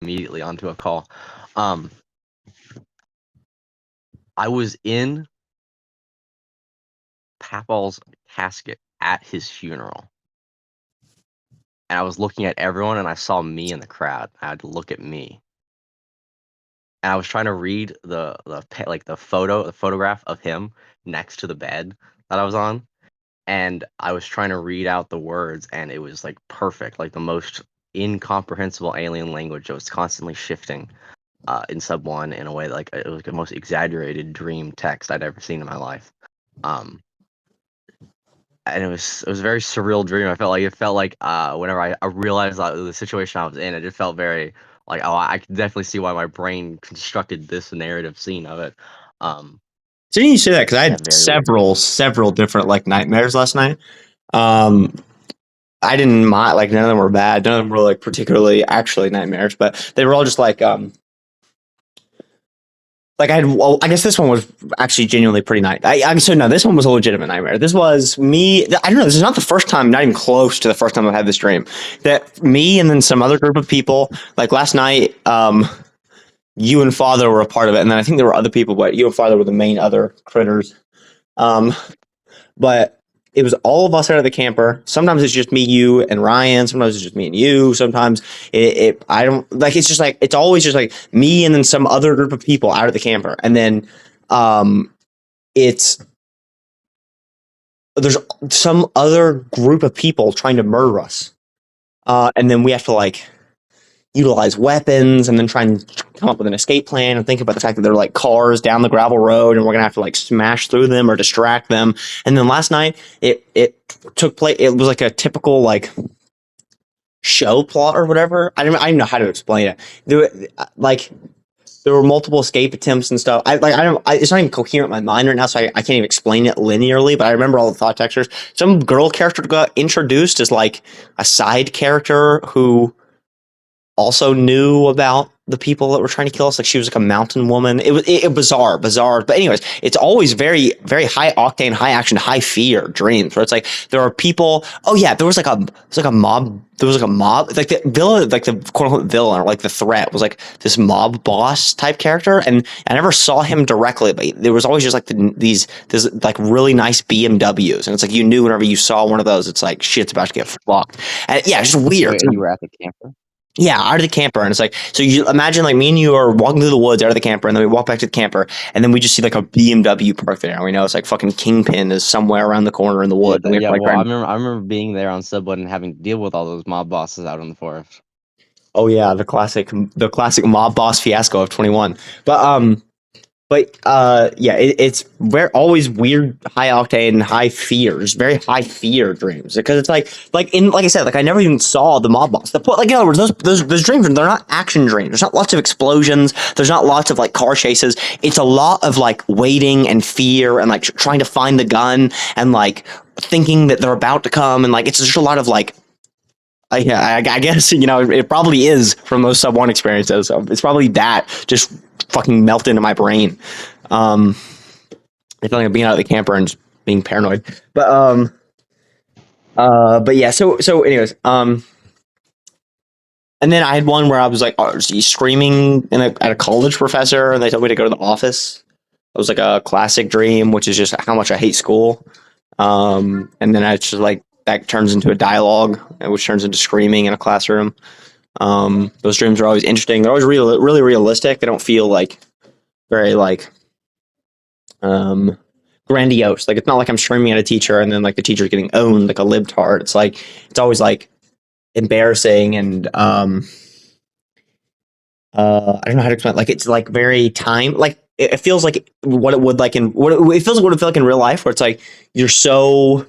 immediately onto a call. Um, I was in Papal's casket at his funeral, and I was looking at everyone, and I saw me in the crowd. I had to look at me, and I was trying to read the photograph of him next to the bed that I was on, and I was trying to read out the words, and it was like perfect, like the most incomprehensible alien language that was constantly shifting in Sub One in a way like it was the most exaggerated dream text I'd ever seen in my life. Um, and it was a very surreal dream. I felt like whenever I realized the situation I was in, it just felt very like, oh, I can definitely see why my brain constructed this narrative scene of it. Um, So you say that because I yeah, had several different like nightmares last night. Um, I didn't mind, like none of them were bad. None of them were like particularly actually nightmares, but they were all just like I had. Well, I guess this one was actually genuinely pretty nice. So no, this one was a legitimate nightmare. This was me. I don't know. This is not the first time, not even close to the first time I've had this dream. That me and then some other group of people, like last night, you and Father were a part of it, and then I think there were other people, but you and Father were the main other critters. Um, but it was all of us out of the camper. Sometimes it's just me, you, and Ryan. Sometimes it's just me and you. Sometimes I don't like. It's just like it's always just like me and then some other group of people out of the camper, and then it's there's some other group of people trying to murder us, and then we have to like utilize weapons and then try and come up with an escape plan and think about the fact that they're like cars down the gravel road and we're gonna have to like smash through them or distract them. And then last night it took place. It was like a typical like show plot or whatever. I don't know how to explain it. There were multiple escape attempts and stuff. It's not even coherent in my mind right now, so I can't even explain it linearly. But I remember all the thought textures. Some girl character got introduced as like a side character who also knew about the people that were trying to kill us. Like she was like a mountain woman. It was bizarre. But anyways, it's always very, very high octane, high action, high fear dreams where it's like there are people. Oh yeah, there was like a mob. There was like a mob, like the villain, like the quote unquote villain, or like the threat was like this mob boss type character, and I never saw him directly, but there was always just like these like really nice BMWs, and it's like you knew whenever you saw one of those, it's like shit's about to get fucked. And yeah, it's just weird. Wait, and you were at the camper? Yeah, out of the camper, and it's like, so you imagine like me and you are walking through the woods out of the camper, and then we walk back to the camper, and then we just see like a BMW parked there, and we know it's like fucking Kingpin is somewhere around the corner in the woods. Yeah, well, I remember being there on Sub One and having to deal with all those mob bosses out in the forest. Oh yeah, the classic mob boss fiasco of 21. Yeah, it's very always weird, high octane, high fears, very high fear dreams because it's like I said, like I never even saw the mob boss. Like in other words, those dreams they're not action dreams. There's not lots of explosions. There's not lots of like car chases. It's a lot of like waiting and fear and like trying to find the gun and like thinking that they're about to come and like it's just a lot of like. I guess it probably is from those Sub One experiences. So it's probably that just fucking melt into my brain. I feel like I'm being out of the camper and just being paranoid. But yeah. So anyways, and then I had one where I was like screaming at a college professor, and they told me to go to the office. It was like a classic dream, which is just how much I hate school. And then I just like. That turns into a dialogue, which turns into screaming in a classroom. Those dreams are always interesting. They're always really realistic. They don't feel like very like grandiose. Like it's not like I'm screaming at a teacher and then like the teacher's getting owned like a libtard. It's like it's always like embarrassing and I don't know how to explain. Like it's like very like it feels like what it would like in what it feels like what it feel like in real life, where it's like you're so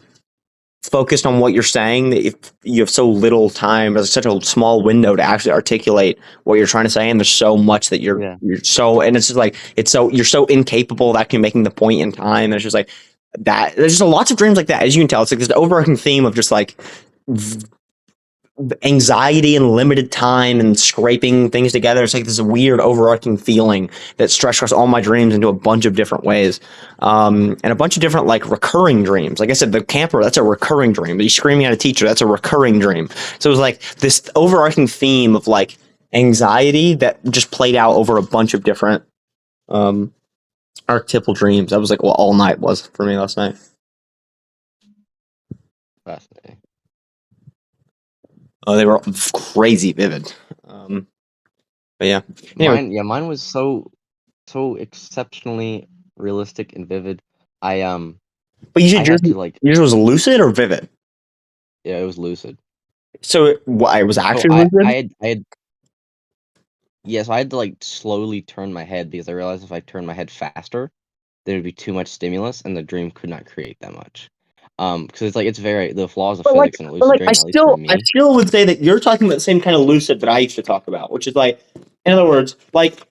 focused on what you're saying that if you have so little time, there's such a small window to actually articulate what you're trying to say, and there's so much that you're so, and it's just like you're so incapable of actually making the point in time, and it's just like that. There's just lots of dreams like that, as you can tell. It's like this overarching theme of just like anxiety and limited time and scraping things together. It's like this weird overarching feeling that stretched across all my dreams into a bunch of different ways, and a bunch of different like recurring dreams. Like I said, the camper, that's a recurring dream. He's screaming at a teacher, that's a recurring dream. So it was like this overarching theme of like anxiety that just played out over a bunch of different archetypal dreams. That was like what all night was for me last night. Fascinating. Oh, they were crazy vivid. But yeah. Anyway, Mine was so exceptionally realistic and vivid. but you I said had to like, yours was lucid or vivid. yeah, it was lucid. So it was So actually lucid. I had yeah, so I had to like slowly turn my head because I realized if I turned my head faster, there would be too much stimulus and the dream could not create that much. Because it's like it's very the flaws of physics in a But lucid like dream, at least for I me. still would say that you're talking about the same kind of lucid that I used to talk about, which is like, in other words, like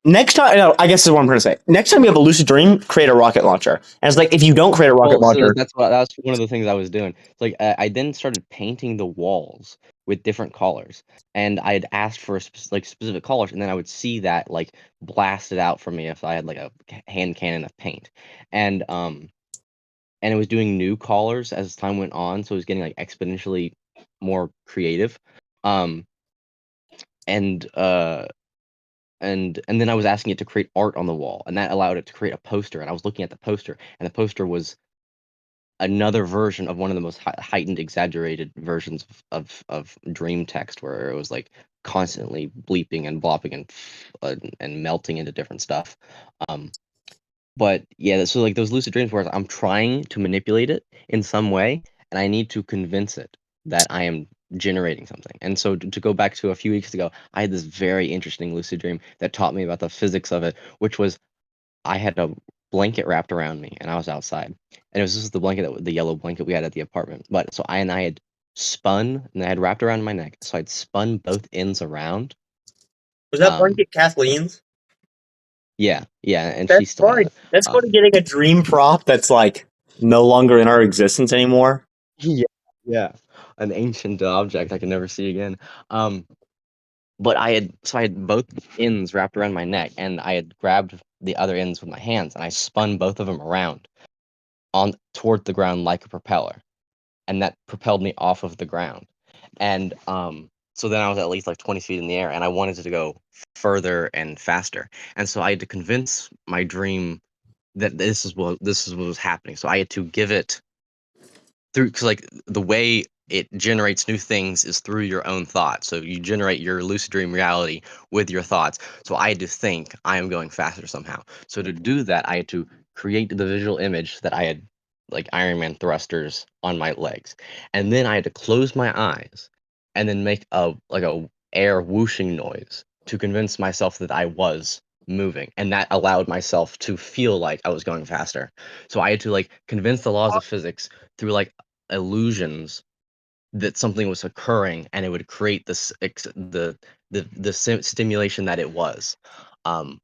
next time, no, I guess this is what I'm trying to say. Next time you have a lucid dream, create a rocket launcher. And it's like if you don't create a rocket Well, so launcher, that's one of the things I was doing. It's like I then started painting the walls with different colors, and I had asked for like specific colors, and then I would see that like blasted out for me if I had like a hand cannon of paint, and um and it was doing new colors as time went on, so it was getting like exponentially more creative, um and and then I was asking it to create art on the wall, and that allowed it to create a poster, and I was looking at the poster, and the poster was another version of one of the most heightened, exaggerated versions of dream text, where it was like constantly bleeping and blopping and melting into different stuff. Um, but yeah, so like those lucid dreams where I'm trying to manipulate it in some way, and I need to convince it that I am generating something. And so to go back to a few weeks ago, I had this very interesting lucid dream that taught me about the physics of it, which was I had a blanket wrapped around me and I was outside. And it was just the blanket the yellow blanket we had at the apartment. But so I had spun and I had wrapped around my neck. So I'd spun both ends around. was that Um blanket Kathleen's? yeah, and she That's still has funny. it. That's funny Um getting a dream prop that's like no longer in our existence anymore. yeah, yeah. An ancient object I can never see again. Um but I had both ends wrapped around my neck and I had grabbed the other ends with my hands and I spun both of them around on toward the ground like a propeller. And that propelled me off of the ground. And so then I was at least like 20 feet in the air, and I wanted to go further and faster. And so I had to convince my dream that this is what was happening. So I had to give it through because like the way it generates new things is through your own thoughts. So you generate your lucid dream reality with your thoughts. So I had to think I am going faster somehow. So to do that, I had to create the visual image that I had like Iron Man thrusters on my legs. And then I had to close my eyes and then make a air whooshing noise to convince myself that I was moving. And that allowed myself to feel like I was going faster. So I had to like convince the laws of physics through like illusions that something was occurring and it would create this stimulation that it was, um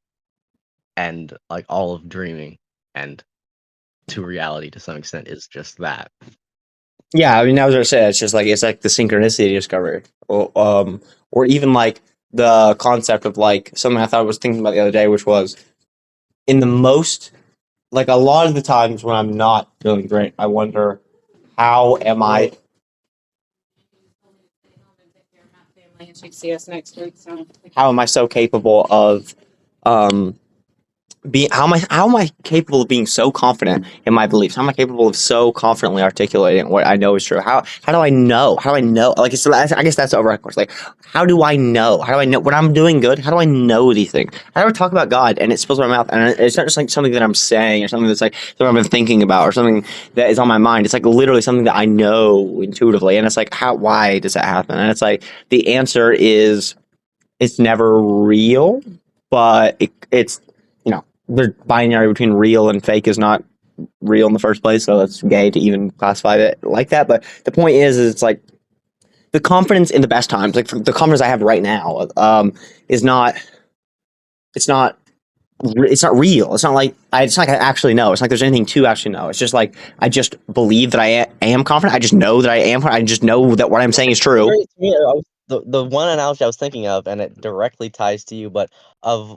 and like all of dreaming and to reality to some extent is just that. Yeah, I mean, I was gonna say it's like the synchronicity discovery, or even like the concept of like something I thought I was thinking about the other day, which was in the most like a lot of the times when I'm not feeling great, I wonder how am I And she'd see us next week. So how am I so capable of um how am I capable of being so confident in my beliefs? How am I capable of so confidently articulating what I know is true? How do I know? How do I know? Like it's I guess that's the overall question. Like how do I know? How do I know when I'm doing good? How do I know these things? How do I talk about God and it spills my mouth and it's not just like something that I'm saying or something that's like something I've been thinking about or something that is on my mind. It's like literally something that I know intuitively and it's like how why does that happen? And it's like the answer is it's never real, but it's you know the binary between real and fake is not real in the first place, so it's gay to even classify it like that. But the point is it's like the confidence in the best times, like the confidence I have right now, is not. It's not. It's not real. It's not like it's not like I actually know. It's not like there's anything to actually know. It's just like I just believe that I am confident. I just know that I am. I just know that what I'm saying is true. To me, the one analogy I was thinking of, and it directly ties to you, but of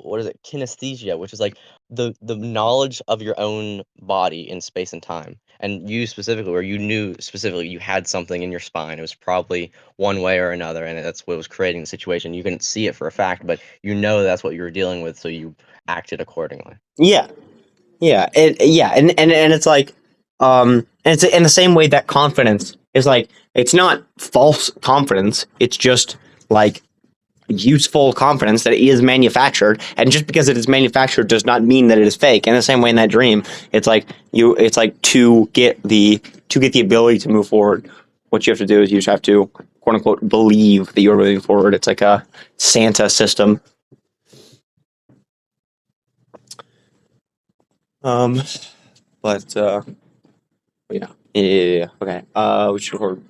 what is it, kinesthesia, which is like the knowledge of your own body in space and time, and you specifically, where you knew specifically you had something in your spine. It was probably one way or another, and that's what was creating the situation. You couldn't see it for a fact, but you know that's what you were dealing with, so you acted accordingly. Yeah, and it's like, and it's in the same way that confidence is like, it's not false confidence. It's just like useful confidence that is manufactured, and just because it is manufactured does not mean that it is fake. In the same way, in that dream, it's like to get the ability to move forward, what you have to do is you just have to, quote unquote, believe that you're moving forward. It's like a Santa system. But yeah. Okay. We should record